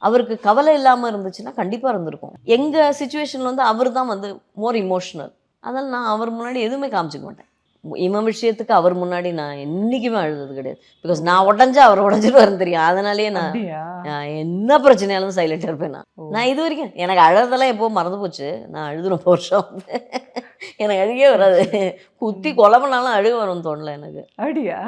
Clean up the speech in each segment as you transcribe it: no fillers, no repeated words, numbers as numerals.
அவருக்கு கவலை இல்லாமல் இருந்துச்சுன்னா கண்டிப்பாக இருந்திருக்கும். எங்கள் சிச்சுவேஷனில் வந்து அவர் தான் வந்து மோர் இமோஷ்னல். அதனால் நான் அவர் முன்னாடி எதுவுமே காமிச்சிக்க மாட்டேன். இவன் விஷயத்துக்கு அவர் முன்னாடி நான் என்றைக்குமே அழுதது கிடையாது. பிகாஸ் நான் உடஞ்சா அவர் உடஞ்சிருவாருன்னு தெரியும். அதனாலேயே நான் என்ன பிரச்சனையாலும் சைலண்டாக இருப்பேன். நான் இது வரைக்கும் எனக்கு அழுறதெல்லாம் எப்போ மறந்து போச்சு. நான் அழுது ரொம்ப வருஷம் எனக்கு அழுகே வராது. குத்தி கொலை பண்ணாலும் அழுக வரும்னு தோணல எனக்கு. அப்படியா?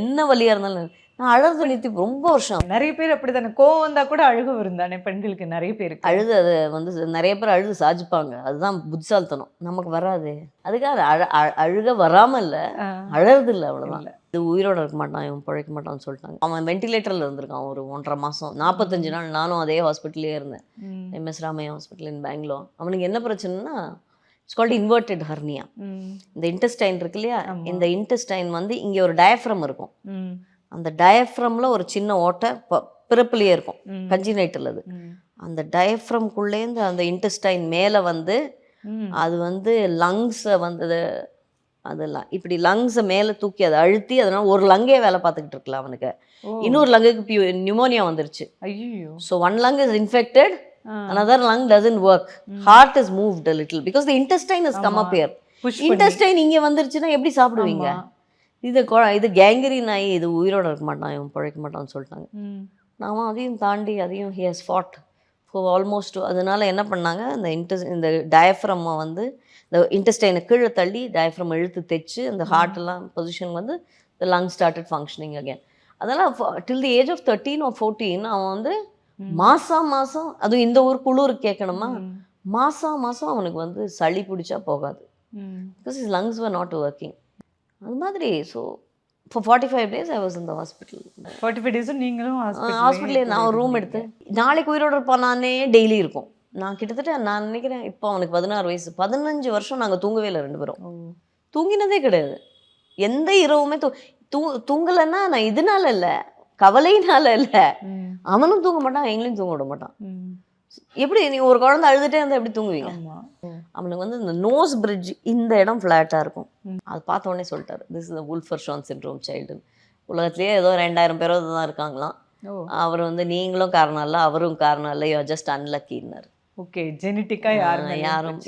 என்ன வலியாக இருந்தாலும் நான் அழுறது நிறுத்தி ரொம்ப வருஷம். நிறைய பேர் அப்படி தானே, கோவம் வந்தால் கூட அழுக வரும் தானே பெண்களுக்கு. நிறைய பேருக்கு அழுது அது வந்து நிறைய பேர் அழுது சாதிப்பாங்க. அதுதான் புத்திசாலித்தனம். நமக்கு வராது. அதுக்காக அழுக வராமல் இல்லை, அழறது இல்லை, அவ்வளோதான். இது உயிரோட இருக்க மாட்டான், இவன் பிழைக்க மாட்டான்னு சொல்லிட்டாங்க. அவன் வெண்டிலேட்டரில் இருந்திருக்கான் ஒரு 1.5 மாதம், 45 நாள். நானும் அதே ஹாஸ்பிட்டல்லே இருந்தேன், MS Ramaiah hospital in Bangalore. அவனுக்கு என்ன பிரச்சனைனா இட்ஸ் கால்டு இன்வெர்டட் ஹர்னியா. இந்த இன்டெஸ்டைன் இருக்கு இல்லையா, இந்த இன்டெஸ்டைன் வந்து இங்கே ஒரு டயஃப்ரம் இருக்கும். அந்த டயஃப்ரம்ல ஒரு சின்ன ஓட்டை பிறப்புலேயே இருக்கும், கன்ஜினைட்டல். அது அந்த டயஃப்ரம்குள்ளேருந்து அந்த இன்டெஸ்டைன் மேலே வந்து அது வந்து லங்ஸை வந்து அதெல்லாம் இப்படி லங்ஸை மேலே தூக்கி அதை அழுத்தி, அதனால் ஒரு லங்கே வேலை பார்த்துக்கிட்டு இருக்கலாம் அவனுக்கு. இன்னொரு லங்குக்கு நியூமோனியா வந்துருச்சு. So one lung is infected, another lung doesn't work, heart is moved a little because the intestine has come up here. intestine இங்கே வந்துருச்சுன்னா எப்படி சாப்பிடுவீங்க? இது கேங்கரின் ஆகி இது உயிரோட இருக்க மாட்டான், இவன் பிழைக்க மாட்டான்னு சொல்லிட்டாங்க. நான் அதையும் தாண்டி அதையும் he has fought for almost. அதனால என்ன பண்ணாங்க, இந்த டயஃப்ரம்மை வந்து இந்த இன்டெஸ்டைனை கீழே தள்ளி டயஃப்ரம் இழுத்து தைச்சு அந்த ஹார்ட்டெல்லாம் பொசிஷன் வந்து the lung started functioning again. அதெல்லாம் till the age of 13 or 14 அவன் வந்து மாதம் அதுவும் இந்த ஊர் குளிர் கேட்கணுமா, மாதம் அவனுக்கு வந்து சளி பிடிச்சா போகாது. Because his lungs were not working. அது மாதிரி. So for 45 days I was in the hospital. 45 days நீங்களும் ஹாஸ்பிட்டலே நான் ஒரு ரூம் எடுத்து நாளைக்கு உயிரோடு இருப்பானே டெய்லி இருக்கும். நான் கிட்டத்தட்ட நான் நினைக்கிறேன் இப்போ அவனுக்கு 16 வயசு, 15 வருஷம் நாங்கள் தூங்கவே இல்லை 2 பேரும். தூங்கினதே கிடையாது. எந்த இரவுமே தூங்கலைன்னா நான் இதனால இல்லை, கவலையினால இல்லை. அவனும் தூங்க மாட்டான், எங்களையும் தூங்க விட மாட்டான். எப்படி நீ ஒரு குழந்தை அழுதுகிட்டே இருந்தால் எப்படி தூங்குவீங்க? அவனுக்கு வந்து இந்த நோஸ் பிரிட்ஜ் இந்த இடம் ஃப்ளாட்டாக இருக்கும். அது பார்த்த உடனே சொல்லிட்டாரு, this is the Wolf Hirschhorn syndrome child. உலகத்துலேயே ஏதோ 2000 பேரோ தான் இருக்காங்களாம். அவர் வந்து நீங்களும் காரணம் இல்லை, அவரும் காரணம் இல்லை, யூ ஆர் ஜஸ்ட் அன்லக்கின்னாரு. ஓகே, ஜெனட்டிக்காக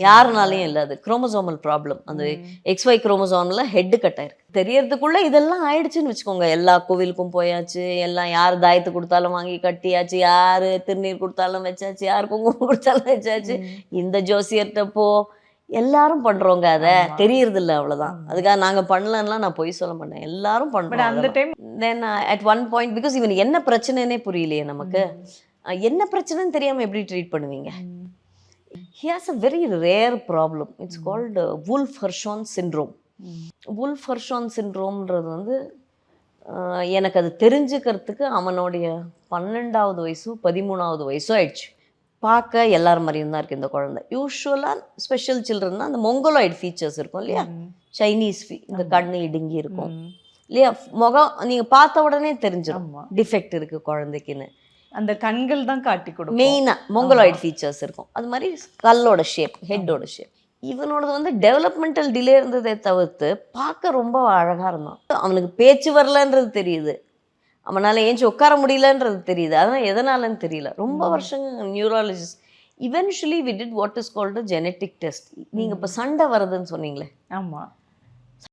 யாருனாலையும் இல்லை, அது குரோமோசோமல் ப்ராப்ளம். அந்த XY குரோமோசோமில் ஹெட்டு கட் ஆயிருக்கு. தெரியறதுக்குள்ளே இதெல்லாம் ஆயிடுச்சுன்னு வச்சுக்கோங்க. எல்லா கோவிலுக்கும் போயாச்சு, எல்லாம் யார் தாயத்து கொடுத்தாலும் வாங்கி கட்டியாச்சு, யார் திருநீர் கொடுத்தாலும் வச்சாச்சு, யார் குங்குமம் கொடுத்தாலும் வச்சாச்சு. இந்த ஜோசியர்கிட்ட போ, எல்லாரும் பண்ணுறோங்க, அதை தெரியறது இல்லை, அவ்வளோதான். அதுக்காக நாங்கள் பண்ணலன்னா நான் பொய் சொல்ல மாட்டேன், எல்லாரும் பண்ணுறோம் அந்த time. Then at one point because இவனுக்கு என்ன பிரச்சனைன்னே புரியலையே நமக்கு, என்ன பிரச்சனைன்னு தெரியாமல் எப்படி ட்ரீட் பண்ணுவீங்க? He has a very rare problem. It's called Wolff-Hirschhorn syndrome. Wolff-Hirschhorn syndromeன்றது வந்து எனக்கு அது தெரிஞ்சுக்கிறதுக்கு அவனுடைய 12வது வயசு 13வது வயசோ ஆயிடுச்சு. பார்க்க எல்லாரும் மாதிரியும் தான் இருக்குது இந்த குழந்தை. யூஸ்வலாக ஸ்பெஷல் சில்ட்ரன்னா அந்த மொங்கோலாய்டு ஃபீச்சர்ஸ் இருக்கும் இல்லையா, சைனீஸ் இந்த கண்ணு இடுங்கி இருக்கும் இல்லையா, முகம் நீங்கள் பார்த்த உடனே தெரிஞ்சிடும் டிஃபெக்ட் இருக்குது குழந்தைக்குன்னு. அந்த கண்கள் தான் காட்டி கொடுக்கும். மெயினாக மொங்கலாய்டு ஃபீச்சர்ஸ் இருக்கும். அது மாதிரி கல்லோட ஷேப், ஹெட்டோட ஷேப். இவனோடது வந்து டெவலப்மெண்டல் டிலே இருந்ததை தவிர்த்து பார்க்க ரொம்ப அழகாக இருந்தான். அவனுக்கு பேச்சு வரலன்றது தெரியுது, அவனால் ஏஞ்சி உட்கார முடியலன்றது தெரியுது. அதனால் எதனாலன்னு தெரியல. ரொம்ப வருஷங்க neurologist eventually we did what is called a genetic test. நீங்கள் இப்போ சண்டை வருதுன்னு சொன்னீங்களே, ஆமாம்,